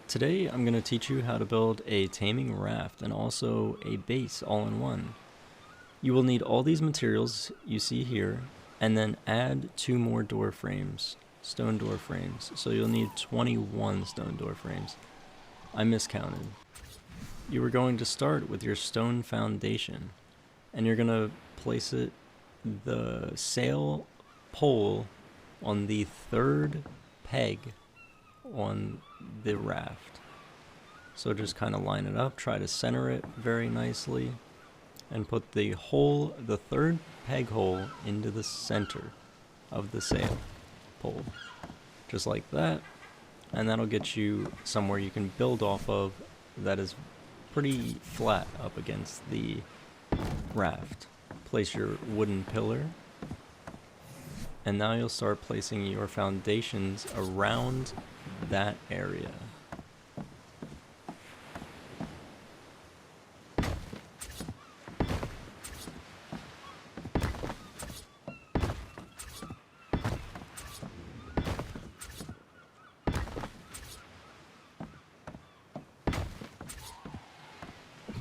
Today I'm going to teach you how to build a taming raft and also a base all in one. You will need all these materials you see here and then add 2 more door frames, stone door frames. So you'll need 21 stone door frames. I miscounted. You are going to start with your stone foundation and you're going to place the sail pole on the 3rd peg on the raft. So just kind of line it up, try to center it very nicely, and put the 3rd peg hole into the center of the sail pole. Just like that, and that'll get you somewhere you can build off of that is pretty flat up against the raft. Place your wooden pillar, and now you'll start placing your foundations around that area.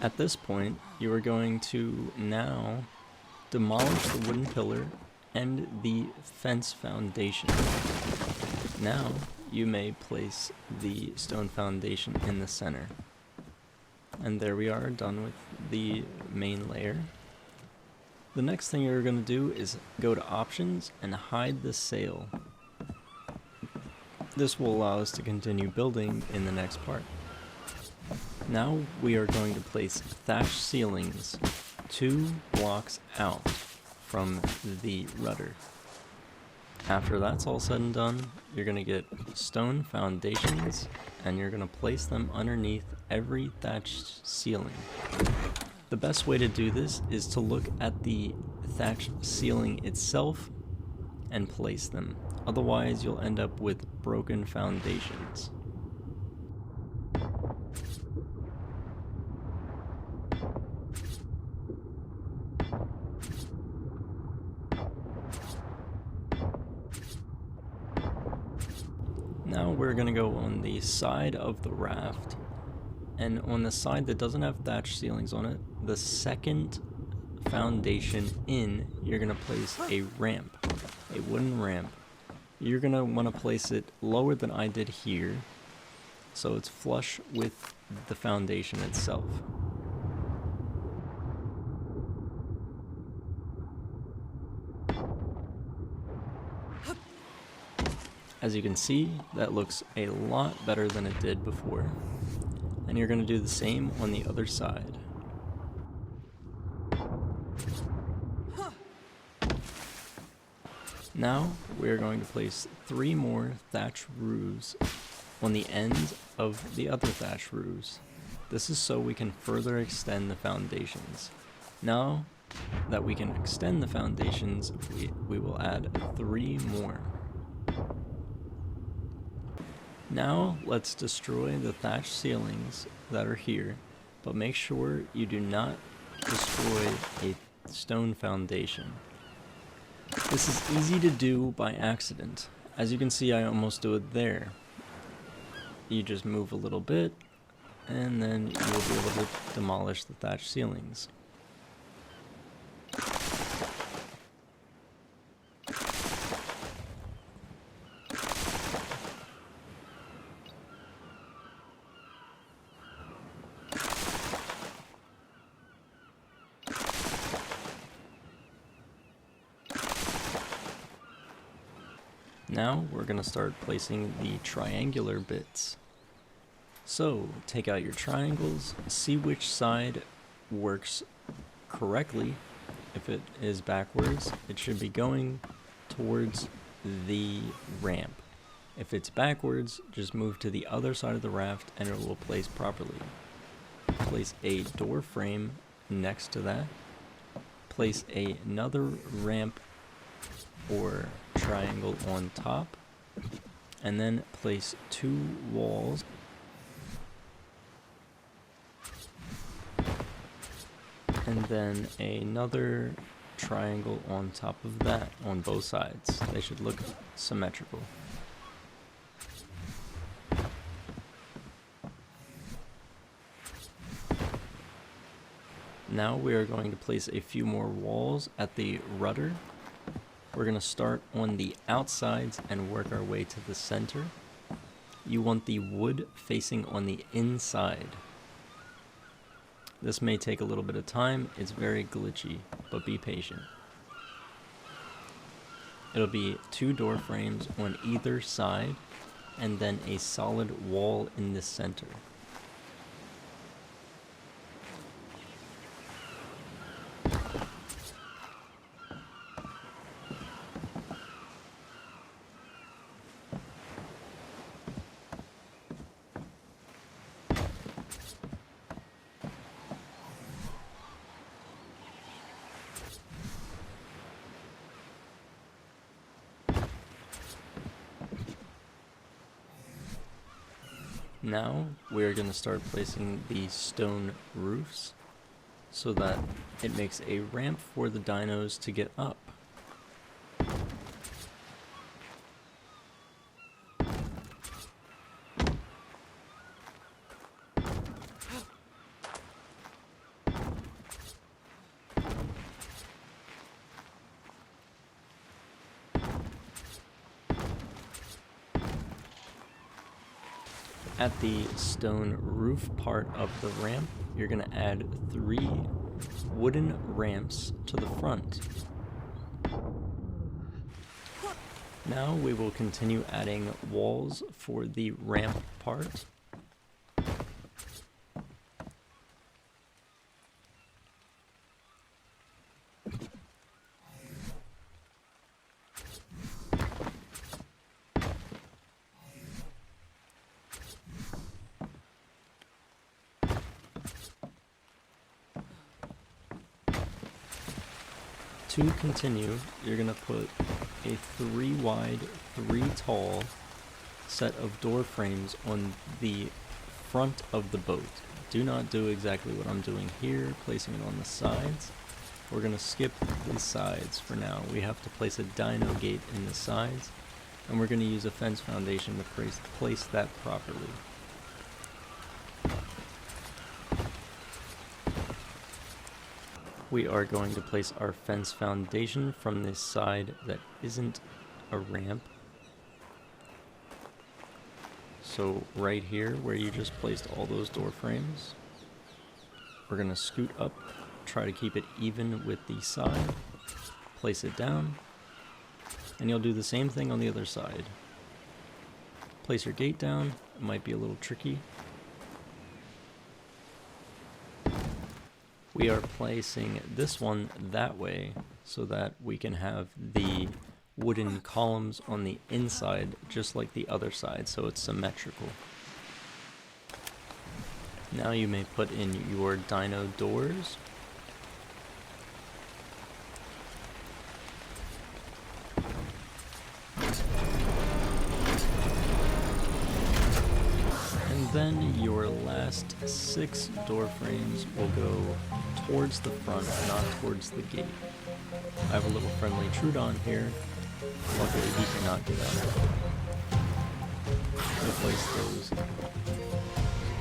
At this point, you are going to now demolish the wooden pillar and the fence foundation. Now you may place the stone foundation in the center. And there we are, done with the main layer. The next thing you're going to do is go to options and hide the sail. This will allow us to continue building in the next part. Now we are going to place thatch ceilings 2 blocks out from the rudder. After that's all said and done, you're going to get stone foundations and you're going to place them underneath every thatched ceiling. The best way to do this is to look at the thatched ceiling itself and place them. Otherwise, you'll end up with broken foundations. Now we're going to go on the side of the raft, and on the side that doesn't have thatch ceilings on it, the second foundation in, you're going to place a ramp, a wooden ramp. You're going to want to place it lower than I did here, so it's flush with the foundation itself. As you can see, that looks a lot better than it did before. And you're going to do the same on the other side. Now we're going to place 3 more thatch roofs on the end of the other thatch roofs. This is so we can further extend the foundations. Now that we can extend the foundations, we will add 3 more. Now let's destroy the thatch ceilings that are here, but make sure you do not destroy a stone foundation. This is easy to do by accident. As you can see, I almost do it there. You just move a little bit, and then you will be able to demolish the thatch ceilings. Now we're going to start placing the triangular bits. So take out your triangles, see which side works correctly. If it is backwards, it should be going towards the ramp. If it's backwards, just move to the other side of the raft and it will place properly. Place a door frame next to that. Place another ramp or triangle on top, and then place 2 walls, and then another triangle on top of that on both sides. They should look symmetrical. Now we are going to place a few more walls at the rudder. We're going to start on the outsides and work our way to the center. You want the wood facing on the inside. This may take a little bit of time. It's very glitchy, but be patient. It'll be 2 door frames on either side, and then a solid wall in the center. Now we're going to start placing the stone roofs so that it makes a ramp for the dinos to get up. At the stone roof part of the ramp, you're going to add 3 wooden ramps to the front. Now we will continue adding walls for the ramp part. To continue, you're going to put a 3 wide, 3 tall set of door frames on the front of the boat. Do not do exactly what I'm doing here, placing it on the sides. We're going to skip the sides for now. We have to place a dino gate in the sides, and we're going to use a fence foundation to place that properly. We are going to place our fence foundation from this side that isn't a ramp. So right here where you just placed all those door frames, we're going to scoot up, try to keep it even with the side, place it down, and you'll do the same thing on the other side. Place your gate down. It might be a little tricky. We are placing this one that way so that we can have the wooden columns on the inside just like the other side, so it's symmetrical. Now you may put in your dino doors. And then your last 6 door frames will go towards the front, not towards the gate. I have a little friendly Trudon here. Luckily he cannot get out. We'll place those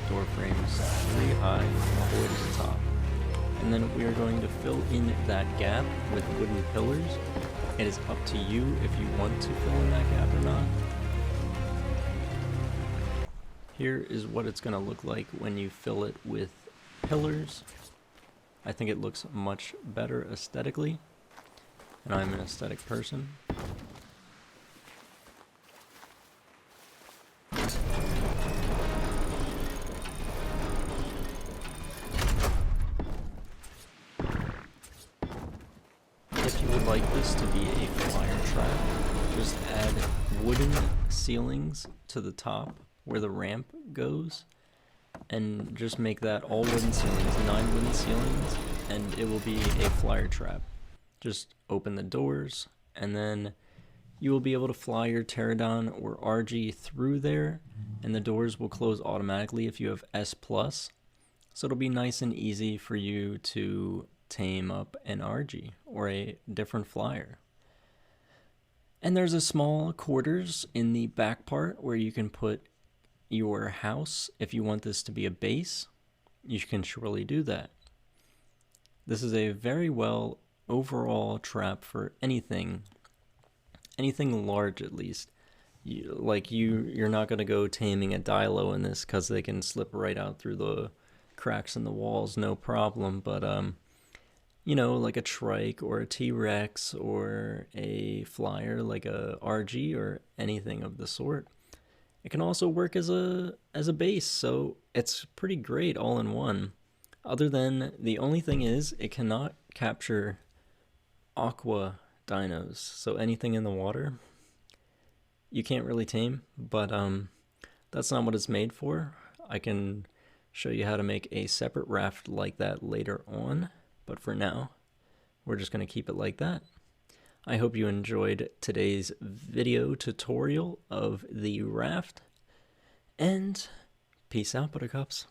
door frames 3 high all the way to the top. And then we are going to fill in that gap with wooden pillars. It is up to you if you want to fill in that gap or not. Here is what it's going to look like when you fill it with pillars. I think it looks much better aesthetically, and I'm an aesthetic person. If you would like this to be a flyer trap, just add wooden ceilings to the top where the ramp goes, and just make that all wooden ceilings, 9 wooden ceilings, and it will be a flyer trap. Just open the doors, and then you will be able to fly your Pterodon or RG through there, and the doors will close automatically if you have S+. So it'll be nice and easy for you to tame up an RG or a different flyer. And there's a small quarters in the back part where you can put your house. If you want this to be a base, you can surely do that. This is a very well overall trap for anything large at least. You're not gonna go taming a Dilo in this because they can slip right out through the cracks in the walls, no problem. But like a trike or a T-Rex or a flyer like a RG or anything of the sort. It can also work as a base, so it's pretty great all in one. Other than the only thing is it cannot capture aqua dinos, so anything in the water you can't really tame, but that's not what it's made for. I can show you how to make a separate raft like that later on, but for now, we're just going to keep it like that. I hope you enjoyed today's video tutorial of the raft, and peace out, buttercups.